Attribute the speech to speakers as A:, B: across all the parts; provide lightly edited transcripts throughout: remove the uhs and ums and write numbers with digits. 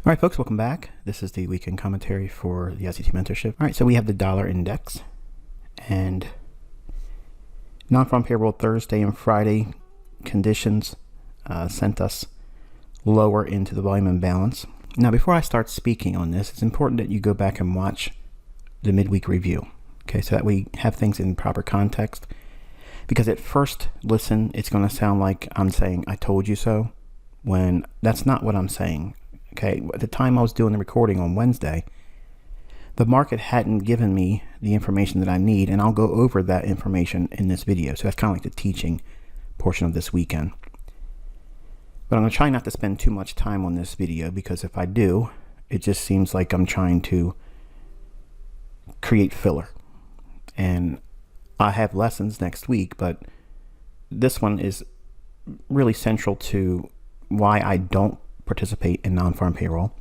A: All right, folks, welcome back. This is the weekend commentary for the ICT mentorship. All right, so we have the dollar index and non-farm payroll Thursday and Friday conditions sent us lower into the volume imbalance. Now, before I start speaking on this, it's important that you go back and watch the midweek review, okay, so that we have things in proper context. Because at first listen, it's going to sound like I'm saying, I told you so, when that's not what I'm saying. Okay, at the time I was doing the recording on Wednesday, the market hadn't given me the information that I need, and I'll go over that information in this video. So that's kind of like the teaching portion of this weekend. But I'm going to try not to spend too much time on this video, because if I do, it just seems like I'm trying to create filler. And I have lessons next week, but this one is really central to why I don't participate in non-farm payroll,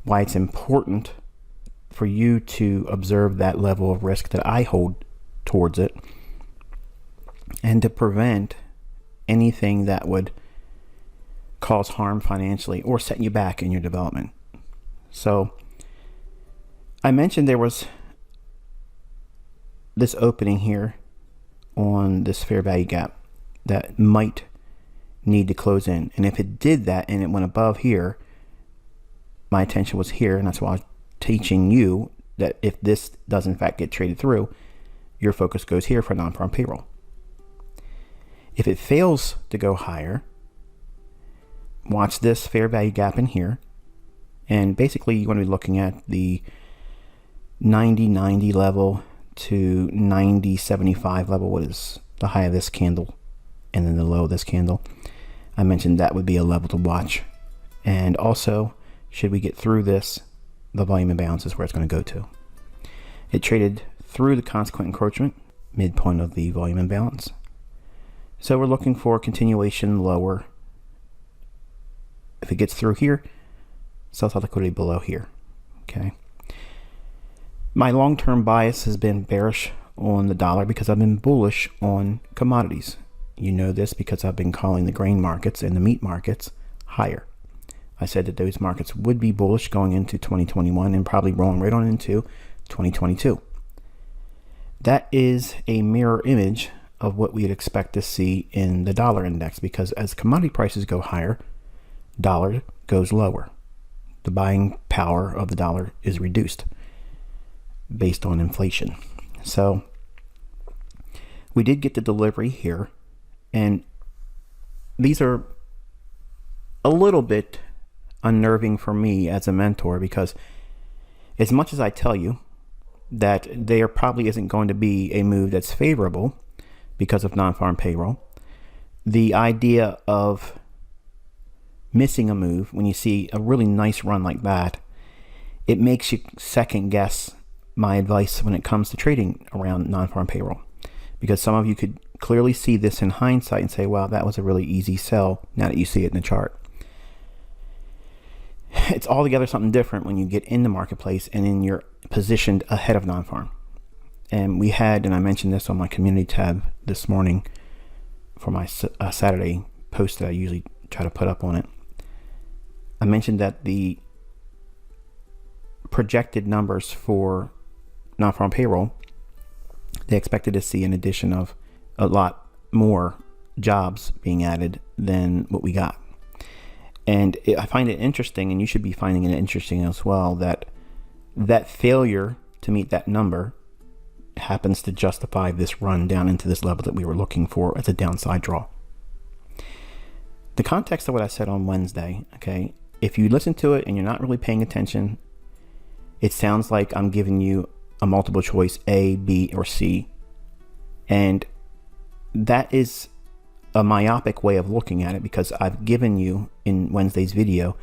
A: why it's important for you to observe that level of risk that I hold towards it, and to prevent anything that would cause harm financially or set you back in your development. So I mentioned there was this opening here on this fair value gap that might need to close in, and if it did that and it went above here, my attention was here, and that's why I was teaching you that if this does in fact get traded through, your focus goes here for non-farm payroll. If it fails to go higher, watch this fair value gap in here, and basically you want to be looking at the 90-90 level to 90-75 level. What is the high of this candle and then the low of this candle? I mentioned that would be a level to watch. And also, should we get through this, the volume imbalance is where it's going to go to. It traded through the consequent encroachment, midpoint of the volume imbalance. So we're looking for continuation lower. If it gets through here, sell-side liquidity below here. Okay. My long-term bias has been bearish on the dollar because I've been bullish on commodities. You know this because I've been calling the grain markets and the meat markets higher. I said that those markets would be bullish going into 2021 and probably rolling right on into 2022. That is a mirror image of what we'd expect to see in the dollar index, because as commodity prices go higher, dollar goes lower. The buying power of the dollar is reduced based on inflation. So we did get the delivery here. And these are a little bit unnerving for me as a mentor, because as much as I tell you that there probably isn't going to be a move that's favorable because of non-farm payroll, the idea of missing a move when you see a really nice run like that, it makes you second guess my advice when it comes to trading around non-farm payroll. Because some of you could clearly see this in hindsight and say, wow, that was a really easy sell now that you see it in the chart. It's altogether something different when you get in the marketplace and then you're positioned ahead of non-farm. And we had, and I mentioned this on my community tab this morning for my Saturday post that I usually try to put up on it. I mentioned that the projected numbers for non-farm payroll, they expected to see an addition of a lot more jobs being added than what we got. And I find it interesting, and you should be finding it interesting as well, that that failure to meet that number happens to justify this run down into this level that we were looking for as a downside draw. The context of what I said on Wednesday, okay, if you listen to it and you're not really paying attention, it sounds like I'm giving you a multiple choice A, B, or C. And that is a myopic way of looking at it, because I've given you in Wednesday's video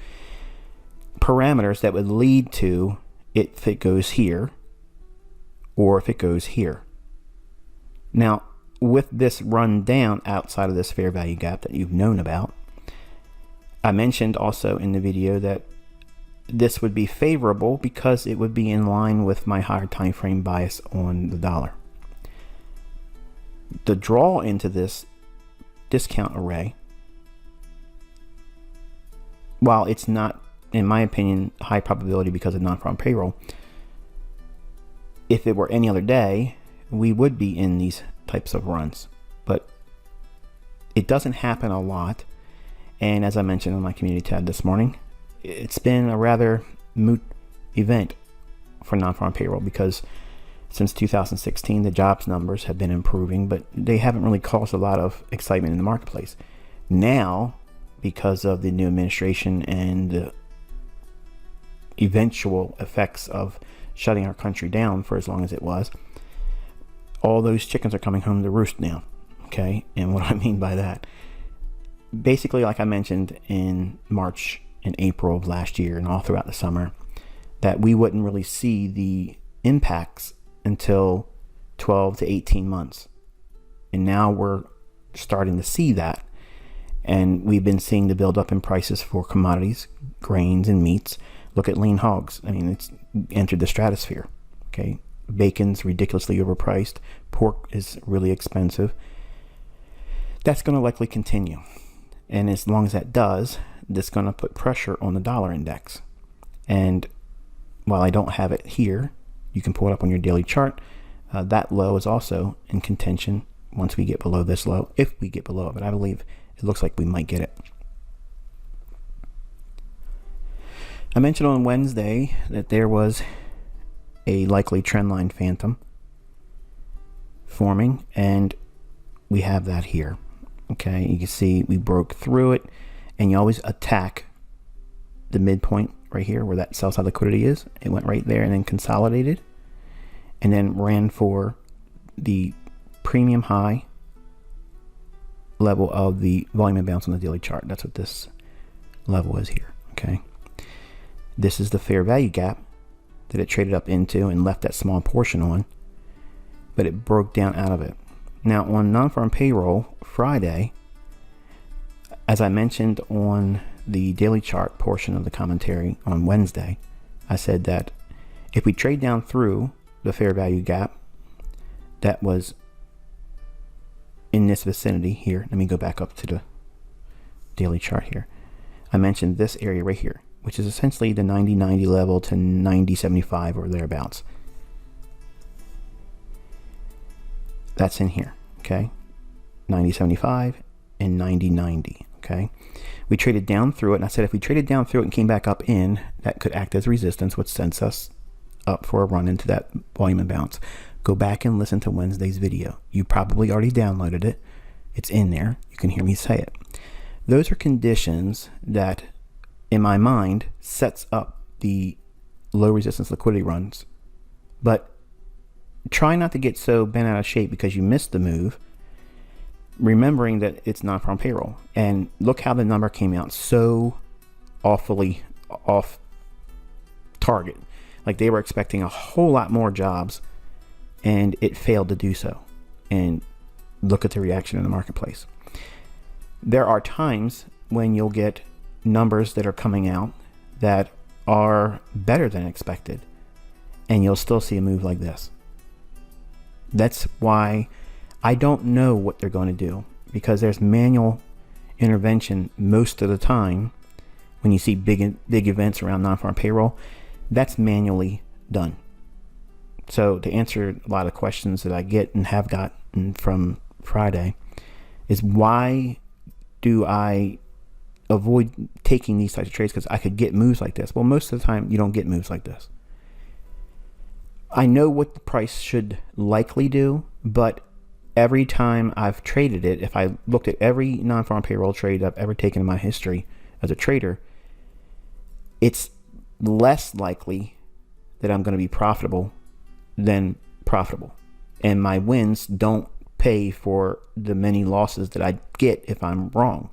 A: parameters that would lead to it if it goes here or if it goes here. Now, with this run down outside of this fair value gap that you've known about, I mentioned also in the video that this would be favorable because it would be in line with my higher time frame bias on the dollar. The draw into this discount array, while it's not in my opinion, high probability because of non-farm payroll. If it were any other day, we would be in these types of runs, but it doesn't happen a lot. And as I mentioned on my community tab this morning, it's been a rather moot event for non-farm payroll, because since 2016, the jobs numbers have been improving, but they haven't really caused a lot of excitement in the marketplace. Now, because of the new administration and the eventual effects of shutting our country down for as long as it was, all those chickens are coming home to roost now. Okay, and what I mean by that, basically, like I mentioned in March and April of last year and all throughout the summer, that we wouldn't really see the impacts until 12 to 18 months. And now we're starting to see that. And we've been seeing the buildup in prices for commodities, grains, and meats. Look at lean hogs. I mean, it's entered the stratosphere. Okay, bacon's ridiculously overpriced. Pork is really expensive. That's going to likely continue. And as long as that does, that's going to put pressure on the dollar index. And while I don't have it here, you can pull it up on your daily chart. That low is also in contention once we get below this low, if we get below it. But I believe it looks like we might get it. I mentioned on Wednesday that there was a likely trendline phantom forming, and we have that here. Okay, you can see we broke through it, and you always attack the midpoint right here where that sell side liquidity is. It went right there and then consolidated and then ran for the premium high level of the volume imbalance on the daily chart. That's what this level is here. Okay, this is the fair value gap that it traded up into and left that small portion on, but it broke down out of it. Now on non-farm payroll Friday, as I mentioned on the daily chart portion of the commentary on Wednesday, I said that if we trade down through the fair value gap that was in this vicinity here, let me go back up to the daily chart here. I mentioned this area right here, which is essentially the 90-90 level to 90-75 or thereabouts. That's in here, okay? 90-75 and 90-90, okay? We traded down through it, and I said if we traded down through it and came back up in, that could act as resistance, which sends us up for a run into that volume imbalance. Go back and listen to Wednesday's video. You probably already downloaded it. It's in there. You can hear me say it. Those are conditions that, in my mind, sets up the low resistance liquidity runs. But try not to get so bent out of shape because you missed the move, remembering that it's non-farm payroll. And look how the number came out so awfully off target. Like they were expecting a whole lot more jobs, and it failed to do so. And look at the reaction in the marketplace. There are times when you'll get numbers that are coming out that are better than expected, and you'll still see a move like this. That's why I don't know what they're going to do, because there's manual intervention most of the time. When you see big events around non-farm payroll, that's manually done. So to answer a lot of questions that I get and have gotten from Friday is, why do I avoid taking these types of trades? Because I could get moves like this. Well, most of the time you don't get moves like this. I know what the price should likely do, but every time I've traded it, if I looked at every non-farm payroll trade I've ever taken in my history as a trader, it's less likely that I'm going to be profitable than profitable. And my wins don't pay for the many losses that I get if I'm wrong.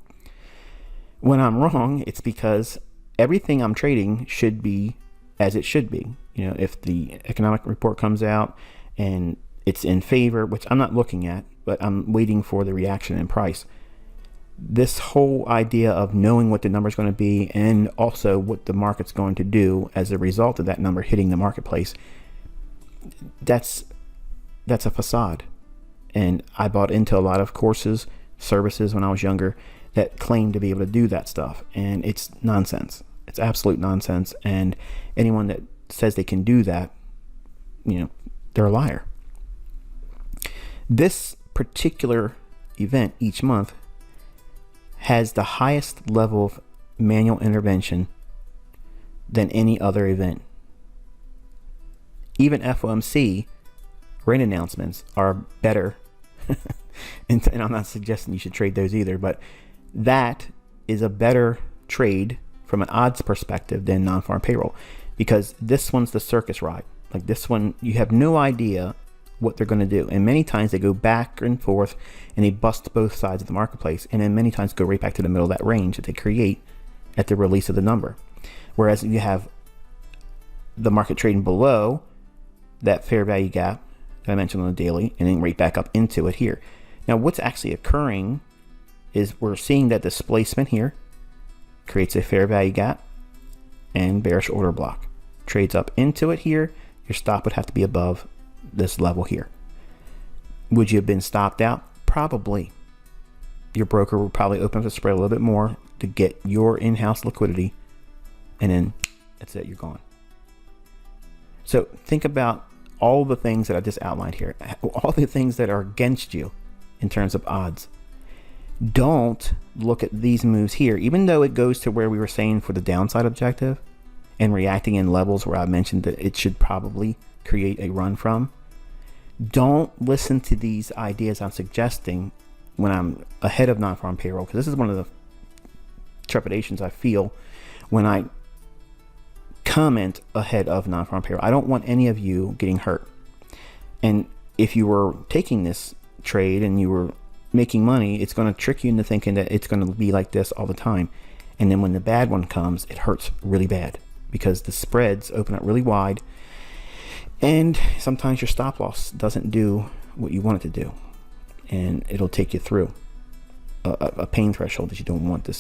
A: When I'm wrong, it's because everything I'm trading should be as it should be. You know, if the economic report comes out and it's in favor, which I'm not looking at, but I'm waiting for the reaction in price. This whole idea of knowing what the number is going to be and also what the market's going to do as a result of that number hitting the marketplace, that's a facade. And I bought into a lot of courses, services when I was younger that claimed to be able to do that stuff, and it's nonsense. It's absolute nonsense. And anyone that says they can do that, they're a liar. This particular event each month has the highest level of manual intervention than any other event. Even FOMC rate announcements are better. and I'm not suggesting you should trade those either, but that is a better trade from an odds perspective than non-farm payroll, because this one's the circus ride. Like this one, you have no idea what they're going to do. And many times they go back and forth and they bust both sides of the marketplace, and then many times go right back to the middle of that range that they create at the release of the number. Whereas you have the market trading below that fair value gap that I mentioned on the daily, and then right back up into it here. Now what's actually occurring is we're seeing that displacement here creates a fair value gap and bearish order block. Trades up into it here. Your stop would have to be above this level here. Would you have been stopped out? Probably. Your broker will probably open up the spread a little bit more to get your in-house liquidity, and then that's it, you're gone. So think about all the things that I just outlined here, all the things that are against you in terms of odds. Don't look at these moves here, even though it goes to where we were saying for the downside objective and reacting in levels where I mentioned that it should probably create a run from. Don't listen to these ideas I'm suggesting when I'm ahead of non-farm payroll, because this is one of the trepidations I feel when I comment ahead of non-farm payroll. I don't want any of you getting hurt. And if you were taking this trade and you were making money, it's going to trick you into thinking that it's going to be like this all the time. And then when the bad one comes, it hurts really bad because the spreads open up really wide, and sometimes your stop loss doesn't do what you want it to do, and it'll take you through a pain threshold that you don't want to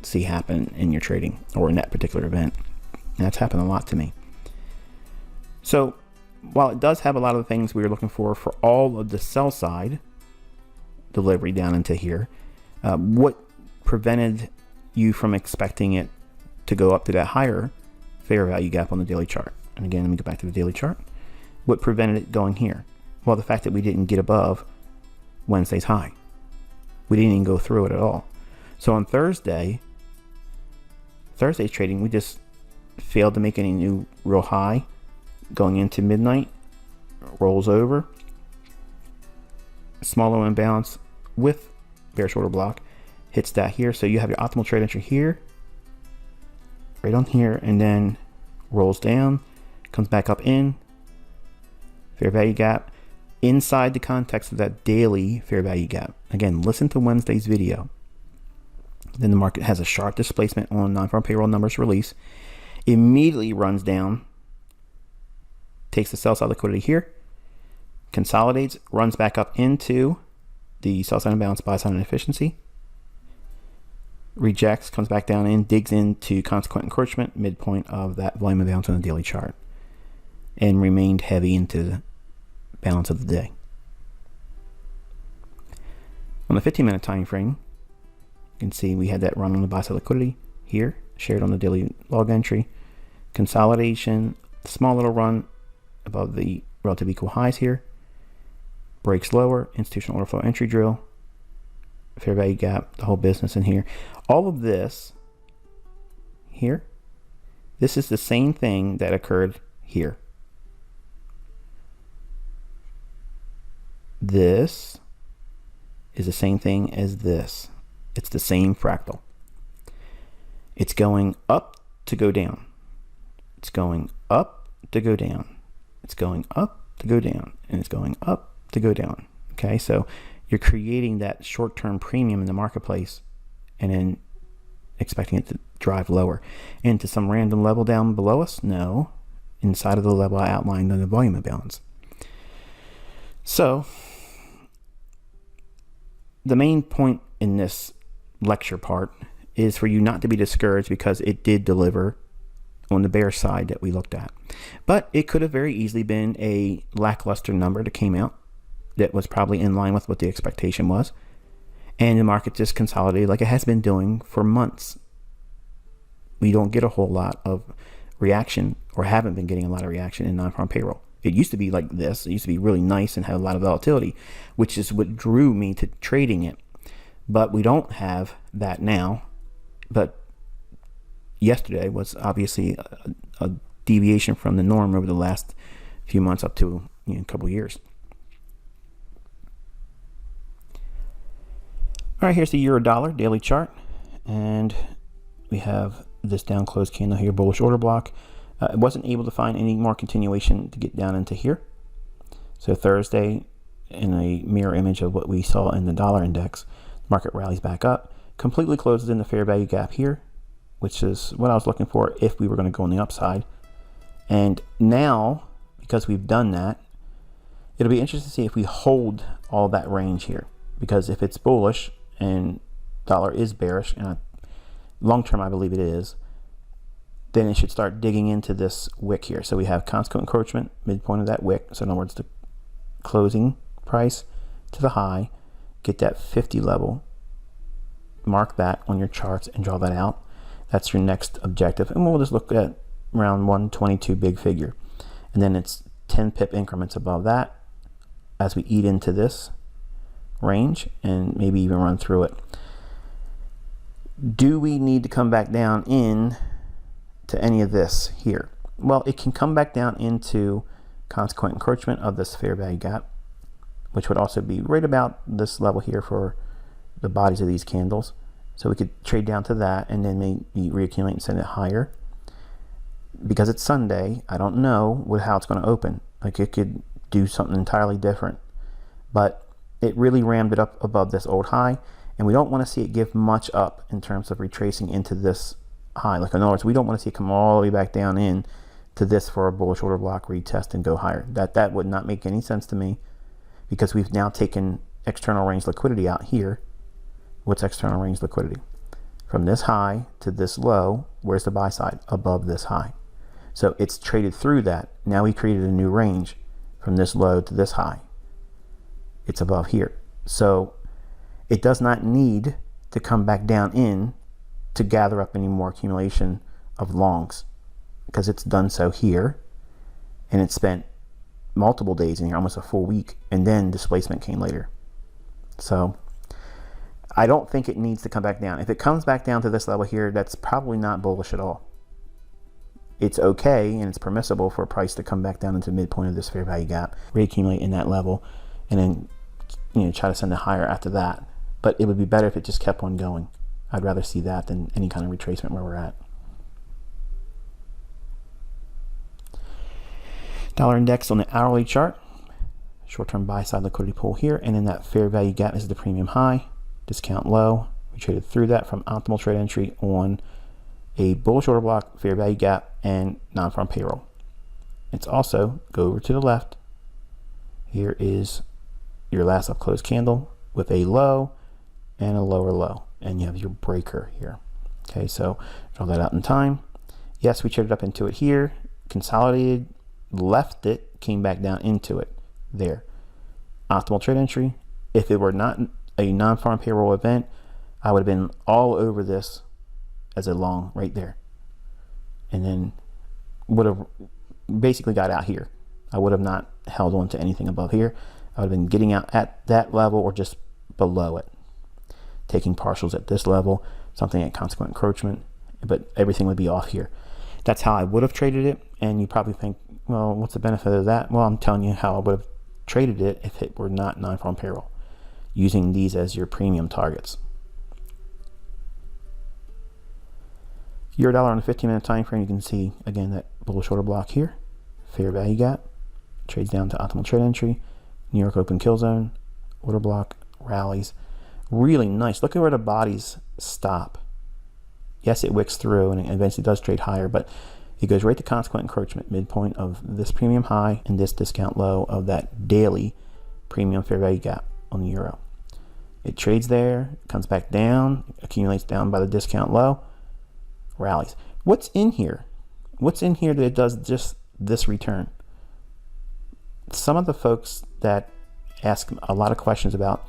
A: see happen in your trading or in that particular event. And that's happened a lot to me. So while it does have a lot of the things we were looking for all of the sell side delivery down into here, what prevented you from expecting it to go up to that higher fair value gap on the daily chart? And again, let me go back to the daily chart. What prevented it going here? Well, the fact that we didn't get above Wednesday's high. We didn't even go through it at all. So on Thursday's trading, we just failed to make any new real high going into midnight. Rolls over. Small low imbalance with bearish order block. Hits that here. So you have your optimal trade entry here. Right on here. And then rolls down. Comes back up in. Fair value gap inside the context of that daily fair value gap. Again, listen to Wednesday's video. Then the market has a sharp displacement on non-farm payroll numbers release. Immediately runs down. Takes the sell side liquidity here. Consolidates. Runs back up into the sell side imbalance, buy side inefficiency. Rejects. Comes back down in. Digs into consequent encroachment. Midpoint of that volume imbalance on the daily chart. And remained heavy into the balance of the day. On the 15-minute time frame, you can see we had that run on the buy side liquidity here, shared on the daily log entry. Consolidation, small little run above the relative equal highs here. Breaks lower, institutional order flow entry drill, fair value gap, the whole business in here. All of this here, this is the same thing that occurred here. This is the same thing as this. It's the same fractal. It's going up to go down. It's going up to go down. It's going up to go down. And it's going up to go down. Okay, so you're creating that short-term premium in the marketplace and then expecting it to drive lower. And to some random level down below us? No. Inside of the level I outlined on the volume imbalance. So the main point in this lecture part is for you not to be discouraged because it did deliver on the bear side that we looked at. But it could have very easily been a lackluster number that came out that was probably in line with what the expectation was. And the market just consolidated like it has been doing for months. we don't get a whole lot of reaction, or haven't been getting a lot of reaction in non-farm payroll. It used to be like this. It used to be really nice and had a lot of volatility, which is what drew me to trading it. But we don't have that now. But yesterday was obviously a deviation from the norm over the last few months up to a couple of years. All right, here's the euro dollar daily chart, and we have this down closed candle here, bullish order block. I wasn't able to find any more continuation to get down into here. So Thursday, in a mirror image of what we saw in the dollar index, market rallies back up, completely closes in the fair value gap here, which is what I was looking for if we were going to go on the upside. And now, because we've done that, it'll be interesting to see if we hold all that range here, because if it's bullish and dollar is bearish, and long term I believe it is, then it should start digging into this wick here. So we have consequent encroachment, midpoint of that wick. So in other words, the closing price to the high, get that 50 level, mark that on your charts and draw that out. That's your next objective. And we'll just look at around 122 big figure. And then it's 10 pip increments above that as we eat into this range and maybe even run through it. Do we need to come back down in to any of this here? Well, it can come back down into consequent encroachment of this fair value gap, which would also be right about this level here for the bodies of these candles. So we could trade down to that and then maybe reaccumulate and send it higher. Because it's Sunday, I don't know how it's going to open. Like, it could do something entirely different. But it really rammed it up above this old high, and we don't want to see it give much up in terms of retracing into this high. Like, in other words, we don't want to see it come all the way back down in to this for a bullish order block retest and go higher. That would not make any sense to me, because we've now taken external range liquidity out here. What's external range liquidity? From this high to this low, where's the buy side? Above this high. So it's traded through that. Now we created a new range from this low to this high. It's above here. So it does not need to come back down in to gather up any more accumulation of longs, because it's done so here, and it spent multiple days in here, almost a full week, and then displacement came later. So I don't think it needs to come back down. If it comes back down to this level here, that's probably not bullish at all. It's okay and it's permissible for a price to come back down into midpoint of this fair value gap, reaccumulate in that level, and then try to send it higher after that. But it would be better if it just kept on going. I'd rather see that than any kind of retracement where we're at. Dollar index on the hourly chart, short-term buy side liquidity pool here, and then that fair value gap is the premium high, discount low. We traded through that from optimal trade entry on a bullish order block, fair value gap, and non-farm payroll. It's also, go over to the left, here is your last up close candle with a low and a lower low, and you have your breaker here. Okay, so draw that out in time. Yes, we traded up into it here, consolidated, left it, came back down into it there. Optimal trade entry. If it were not a non-farm payroll event, I would have been all over this as a long right there, and then would have basically got out here. I would have not held on to anything above here. I would have been getting out at that level or just below it, taking partials at this level, something at consequent encroachment, but everything would be off here. That's how I would have traded it. And you probably think, well, what's the benefit of that? Well, I'm telling you how I would have traded it if it were not non-farm payroll, using these as your premium targets. Euro dollar on the 15-minute time frame, you can see again that bullish order block here, fair value gap, trades down to optimal trade entry, New York open kill zone, order block, rallies. Really nice. Look at where the bodies stop. Yes, it wicks through and it eventually does trade higher, but it goes right to consequent encroachment, midpoint of this premium high and this discount low of that daily premium fair value gap on the euro. It trades there, comes back down, accumulates down by the discount low, rallies. What's in here? What's in here that it does just this return? Some of the folks that ask a lot of questions about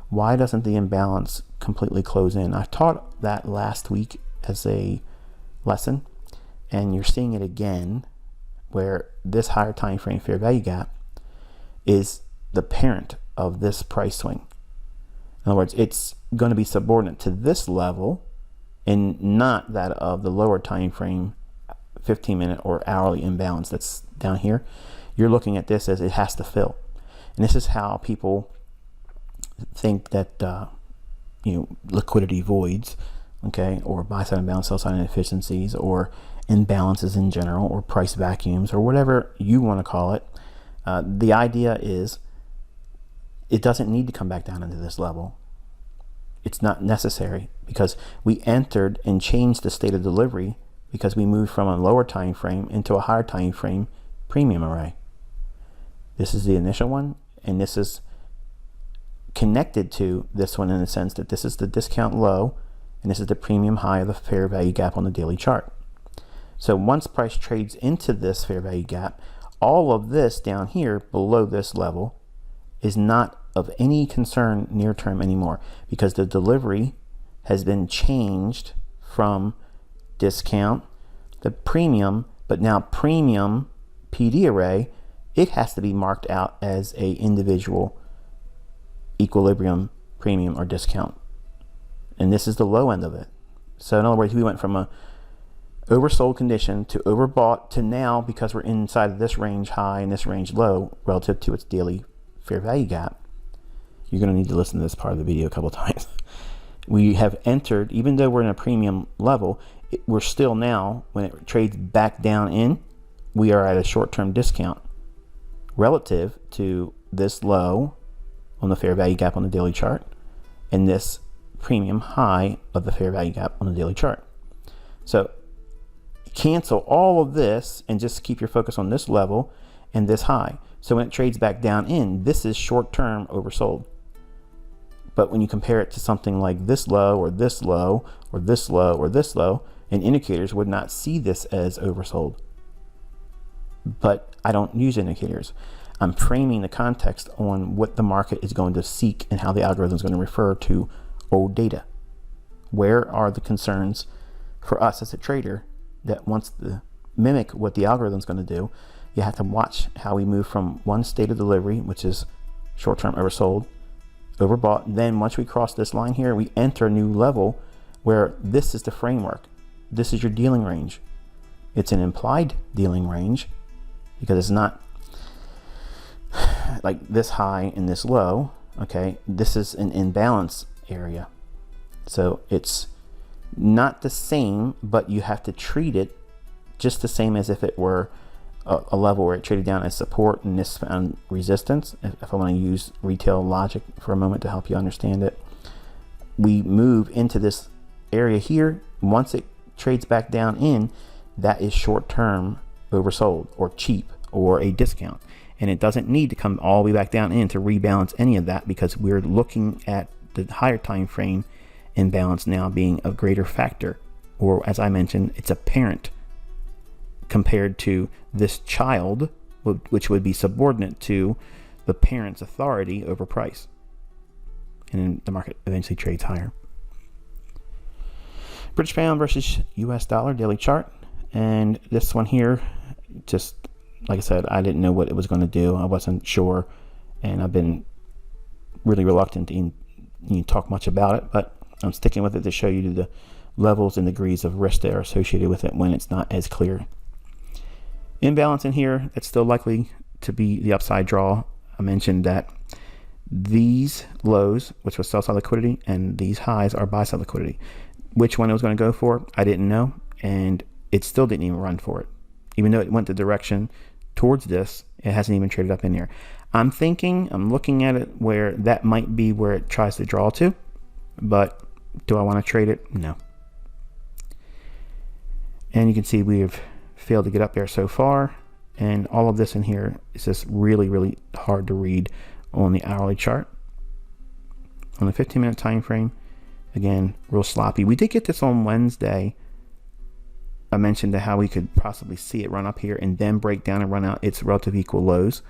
A: why doesn't the imbalance completely close in? I taught that last week as a lesson, and you're seeing it again where this higher time frame fair value gap is the parent of this price swing. In other words, it's going to be subordinate to this level and not that of the lower time frame 15-minute or hourly imbalance that's down here. You're looking at this as it has to fill. And this is how people think that liquidity voids, okay, or buy side imbalance, sell side inefficiencies, or imbalances in general, or price vacuums, or whatever you want to call it. The idea is it doesn't need to come back down into this level. It's not necessary because we entered and changed the state of delivery because we moved from a lower time frame into a higher time frame premium array. This is the initial one, and this is connected to this one in the sense that this is the discount low and this is the premium high of the fair value gap on the daily chart. So once price trades into this fair value gap, all of this down here below this level is not of any concern near term anymore because the delivery has been changed from discount to premium, but now premium PD array, it has to be marked out as a individual equilibrium premium or discount, and this is the low end of it. So in other words, we went from a oversold condition to overbought to now, because we're inside of this range high and this range low relative to its daily fair value gap. You're going to need to listen to this part of the video a couple times. We have entered, even though we're in a premium level, we're still now, when it trades back down in, we are at a short-term discount relative to this low on the fair value gap on the daily chart and this premium high of the fair value gap on the daily chart. So cancel all of this and just keep your focus on this level and this high. So when it trades back down in, this is short-term oversold. But when you compare it to something like this low or this low or this low or this low, and indicators would not see this as oversold. But I don't use indicators. I'm framing the context on what the market is going to seek and how the algorithm is going to refer to old data. Where are the concerns for us as a trader that wants to mimic what the algorithm is going to do? You have to watch how we move from one state of delivery, which is short-term oversold, overbought. Then once we cross this line here, we enter a new level where this is the framework. This is your dealing range. It's an implied dealing range because it's not like this high and this low. Okay, this is an imbalance area. So it's not the same, but you have to treat it just the same as if it were a level where it traded down as support and this found resistance. If I want to use retail logic for a moment to help you understand it, we move into this area here. Once it trades back down in, that is short-term oversold or cheap or a discount, and it doesn't need to come all the way back down in to rebalance any of that because we're looking at the higher time frame imbalance now being a greater factor, or as I mentioned, it's a parent compared to this child, which would be subordinate to the parent's authority over price, and then the market eventually trades higher. British pound versus US dollar daily chart, and this one here, just like I said, I didn't know what it was going to do. I wasn't sure, and I've been really reluctant to talk much about it, but I'm sticking with it to show you the levels and degrees of risk that are associated with it when it's not as clear. Imbalance in here, it's still likely to be the upside draw. I mentioned that these lows, which was sell side liquidity, and these highs are buy side liquidity. Which one it was going to go for, I didn't know, and it still didn't even run for it. Even though it went the direction towards this, it hasn't even traded up in there. I'm looking at it where that might be where it tries to draw to, but do I want to trade it? No. And you can see we have failed to get up there so far, and all of this in here is just really, really hard to read on the hourly chart. On the 15-minute time frame, again, real sloppy. We did get this on Wednesday. I mentioned how we could possibly see it run up here and then break down and run out its relative equal lows,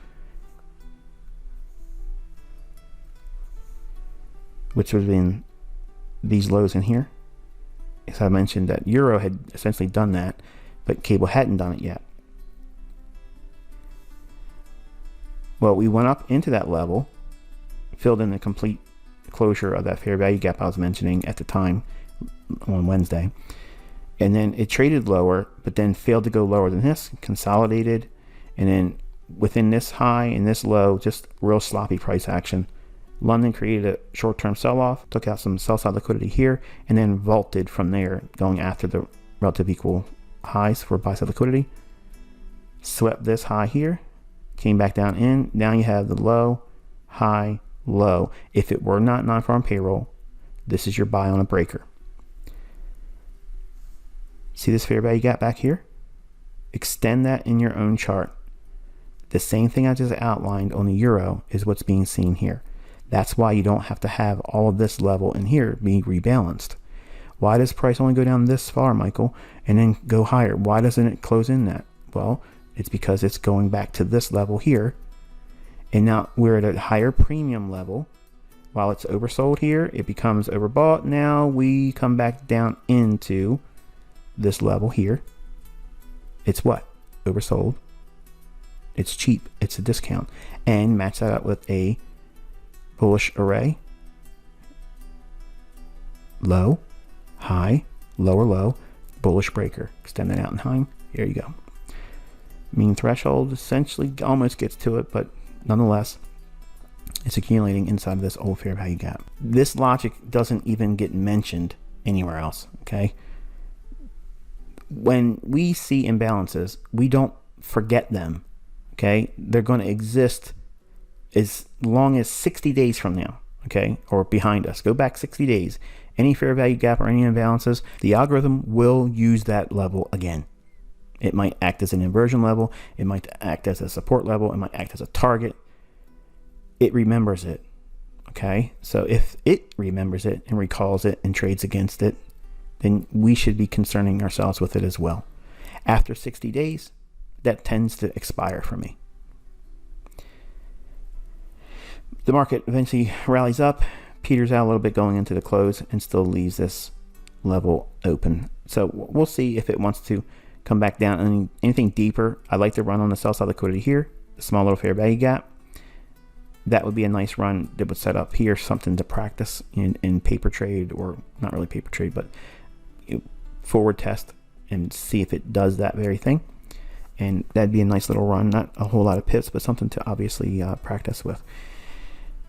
A: which would have been these lows in here. as I mentioned, that euro had essentially done that, but cable hadn't done it yet. Well, we went up into that level, filled in the complete closure of that fair value gap I was mentioning at the time on Wednesday, and then it traded lower, but then failed to go lower than this, consolidated, and then within this high and this low, just real sloppy price action. London created a short-term sell-off, took out some sell-side liquidity here, and then vaulted from there, going after the relative equal highs for buy-side liquidity. Swept this high here, came back down in. Now you have the low, high, low. If it were not non-farm payroll, this is your buy on a breaker. See this fair value gap back here? Extend that in your own chart. The same thing I just outlined on the euro is what's being seen here. That's why you don't have to have all of this level in here being rebalanced. Why does price only go down this far, Michael, and then go higher? Why doesn't it close in that? Well, it's because it's going back to this level here, and now we're at a higher premium level. While it's oversold here, it becomes overbought. Now we come back down into this level here. It's what? Oversold. It's cheap. It's a discount. And match that up with a bullish array. Low, high, lower low, bullish breaker. Extend that out in time. Here you go. Mean threshold essentially almost gets to it, but nonetheless, it's accumulating inside of this old fair value gap. This logic doesn't even get mentioned anywhere else, okay? When we see imbalances, we don't forget them, okay? They're going to exist as long as 60 days from now, okay? Or behind us. Go back 60 days. Any fair value gap or any imbalances, the algorithm will use that level again. It might act as an inversion level. It might act as a support level. It might act as a target. It remembers it, okay? So if it remembers it and recalls it and trades against it, then we should be concerning ourselves with it as well. After 60 days, that tends to expire for me. The market eventually rallies up, peters out a little bit going into the close, and still leaves this level open. So we'll see if it wants to come back down. And anything deeper, I like to run on the sell side liquidity here, a small little fair value gap. That would be a nice run that would set up here something to practice in paper trade, or not really paper trade, but forward test and see if it does that very thing. And that'd be a nice little run, not a whole lot of pips, but something to obviously practice with.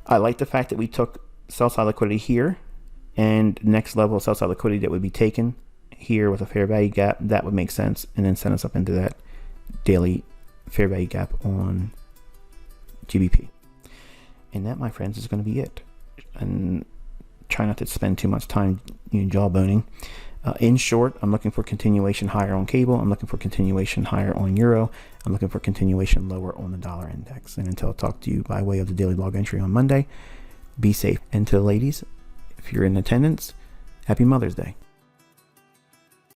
A: I like the fact that we took sell side liquidity here, and next level of sell side liquidity that would be taken here with a fair value gap. That would make sense, and then send us up into that daily fair value gap on GBP. And that, my friends, is going to be it. And try not to spend too much time jawboning. In short, I'm looking for continuation higher on cable. I'm looking for continuation higher on euro. I'm looking for continuation lower on the dollar index. And until I talk to you by way of the daily log entry on Monday, be safe. And to the ladies, if you're in attendance, happy Mother's Day.